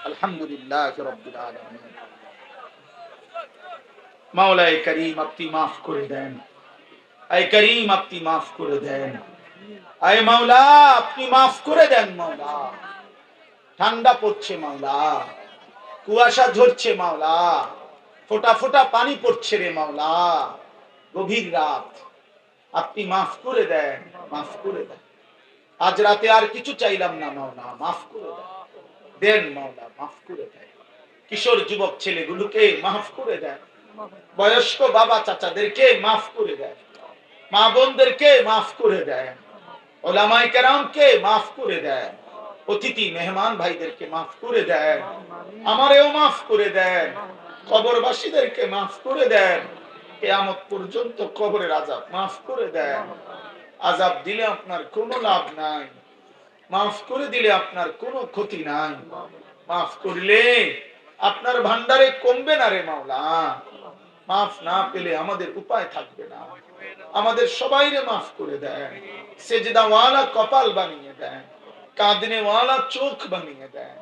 আলহামদুলিল্লাহি রাব্বিল আলামিন। মাওলায়ে কারীম আপনি মাফ করে দেন। আয় করিম আপনি মাফ করে দেন। আয় মাওলা আপনি মাফ করে দেন মাওলা। ঠান্ডা পড়ছে মাওলা, কুয়াশা ঝরছে মাওলা, ফোঁটা ফোঁটা পানি পড়ছে রে মাওলা, গভীর রাত, আপনি মাফ করে দেন, মাফ করে দেন। আজ রাতে আর কিছু চাইলাম না মাওলা, মাফ করে দেন, দেন মাওলা, মাফ করে দেন। কিশোর যুবক ছেলেগুলোকে মাফ করে দেন, বয়স্ক বাবা চাচাদেরকে মাফ করে দেন, মা বোনদেরকে মাফ করে দেন, ওলামায়ে কেরামকে মাফ করে দেন, অতিথি মেহমান ভাইদেরকে মাফ করে দেন, আমারেও মাফ করে দেন, কবরবাসীদেরকে মাফ করে দেন, কিয়ামত পর্যন্ত কবরের আযাব মাফ করে দেন। আযাব দিলে আপনার কোনো লাভ নাই, মাফ করে দিলে আপনার কোনো ক্ষতি নাই, মাফ করলে আপনার ভান্ডারে কমবে না রে মাওলা। মাফ না পেলে আমাদের উপায় থাকবে না। আমাদের সবাইরে মাফ করে দেন, সেজদাওয়ালা কপাল বানিয়ে দেন, কাঁদনেওয়ালা চোখ বানিয়ে দেন,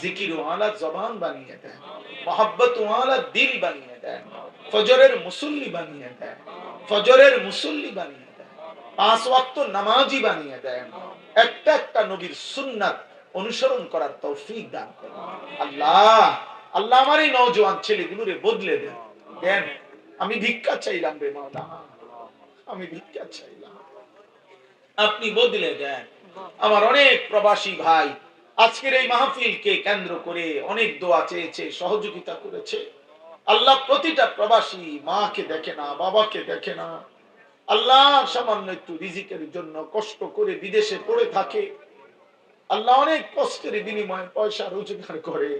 জিকিরওয়ালা জবান বানিয়ে দেন, মহব্বতওয়ালা দিল বানিয়ে দেন, ফজরের মুসল্লি বানিয়ে দেন, ফজরের মুসল্লি বানিয়ে দেন, 5 ওয়াক্ত নামাজি বানিয়ে দেন, একটা একটা নবীর সুন্নাত অনুসরণ করার তৌফিক দান করেন। আল্লাহ আল্লাহ আমার এই নওজোয়ান ছেলেগুলোরে বদলে দেন, দেন। আমি ভিক্ষা চাইলাম রে মাওলা, আমি ভিক্ষা চাইলাম, আপনি বদলে দেন। আমার অনেক প্রবাসী ভাই আজকের এই মাহফিলকে কেন্দ্র করে অনেক দোয়া চেয়েছে, সহযোগিতা করেছে। আল্লাহ প্রতিটা প্রবাসী মাকে দেখে না, বাবাকে দেখে না, আল্লাহ সামান্য একটু রিজিকের জন্য কষ্ট করে বিদেশে পড়ে থাকে, আল্লাহ অনেক কষ্টের বিনিময়ে পয়সা রোজগার করে,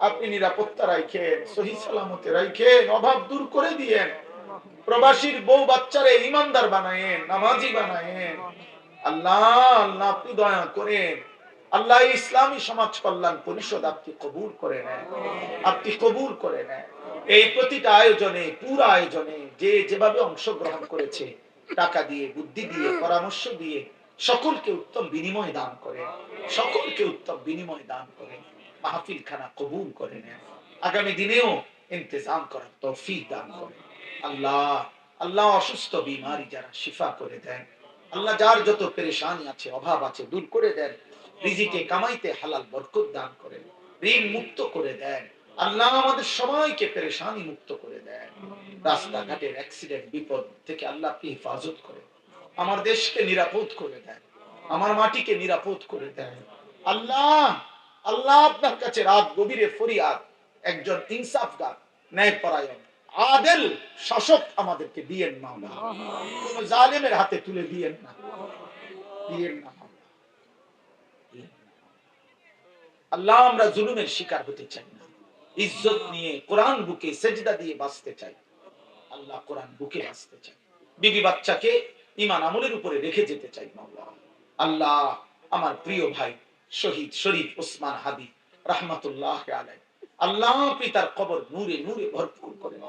আপনি নিরাপত্তা রাখেন, সহি সালামতে রাখেন, অভাব দূর করে দিয়েন, প্রবাসীর বউ বাচ্চারে ইমানদার বানায়েন, নামাজি বানায়েন। আল্লাহ আল্লাহ আপনি দয়া করেন। আল্লাহ ইসলামী সমাজ কল্যাণ পরিষদ আপনি কবুল করে নেন, আপনি কবুল করে নেন। এই প্রতিটা আয়োজনে, পুরো আয়োজনে যে যেভাবে অংশগ্রহণ করেছে, টাকা দিয়ে, বুদ্ধি দিয়ে, পরামর্শ দিয়ে, সকলকে উত্তম বিনিময় দান করেন, সকলকে উত্তম বিনিময় দান করেন। মাহফিল খানা কবুল করে নেন, আগামী দিনেও ইন্তজাম করার তৌফিক দান করেন। আল্লাহ আল্লাহ অসুস্থ বিমারি যারা শিফা করে দেন, আল্লাহ যার যত পেরেশানি আছে, অভাব আছে, দূর করে দেন। রিজিকে কামাইতে হালাল বরকত দান করেন, ঋণ মুক্ত করে দেন। আল্লাহ আমাদের সবাইকে পেরেশানি মুক্ত করে দেন। রাস্তাঘাটের অ্যাক্সিডেন্ট বিপদ থেকে আল্লাহ আপনি হেফাজত করেন, আমার দেশকে নিরাপদ করে দেন, আমার মাটিকে নিরাপদ করে দেন। আল্লাহ আল্লাহ আপনার কাছে রাত গভীরে ফরিয়াদ, একজন ইনসাফগার, ন্যায়পরায়ণ, আদেল শাসক আমাদেরকে দিয়েন মাওলা, কোন জালেমের হাতে তুলে দিয়েন না, দিয়েন না আল্লাহ। আমরা জুলুমের শিকার হতে চাই না, ইজ্জত নিয়ে কোরআন বুকে সেজদা দিয়ে বাঁচতে চাই। আল্লাহ কোরআন বুকে বাঁচতে চাই, বিবি বাচ্চাকে ঈমান আমলের উপরে রেখে যেতে চাই মাওলা। আল্লাহ আমার প্রিয় ভাই শহীদ শরীফ ওসমান হাদি রাহমাতুল্লাহ আলাইহি, আল্লাহ আপনি তার কবর নূরে নূরে ভরপুর করেন।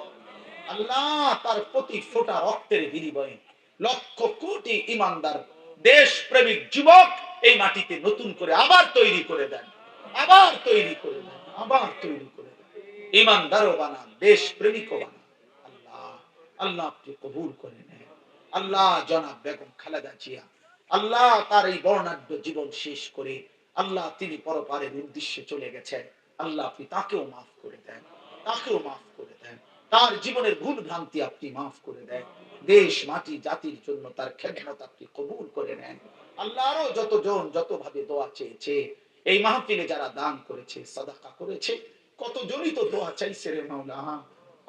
আল্লাহ তার প্রতি ফোঁটা রক্তের বিনিময়ে লক্ষ কোটি ঈমানদার দেশ প্রেমিক যুবক এই মাটিতে নতুন করে আবার তৈরি করে দেন, আবার তৈরি করে দেন, আবার তৈরি করে দেন, ঈমানদারও বানান, দেশ প্রেমিকও বানান। আল্লাহ আল্লাহ আপনি কবুল করে নেন। আল্লাহ জনাব বেগম খালেদা জিয়া, আল্লাহ তার এই বর্ণাঢ্য জীবন শেষ করে আল্লাহ তিনি পরপারের উদ্দেশ্যে চলে গেছেন, আল্লাহ আপনি তাকেও মাফ করে দেন, তাকেও মাফ করে দেন, তার জীবনের ভুল ভ্রান্তি আপনি মাফ করে দেন, দেশ মাটি জাতির জন্য তার খেদমত আপনি কবুল করে নেন। আল্লাহ আরো যতজন যতভাবে দোয়া চেয়েছে, এই মাহফিলে যারা দান করেছে, সাদাকা করেছে, কতজনই তো দোয়া চাইছে রে মাওলা,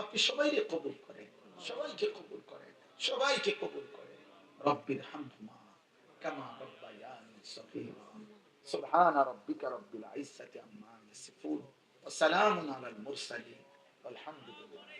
আপনি সবাইকে কবুল করেন, সবাইকে কবুল করেন, সবাইকে কবুল করেন। রব্বির হামহুমা কামা রাব্বায়ানি সগীরা। সুবহান রাব্বিকা রাব্বিল ইজ্জাতি আম্মা ইয়াসিফুন ওয়া সালামুন আলাল মুরসালিন ওয়ালহামদুলিল্লাহ।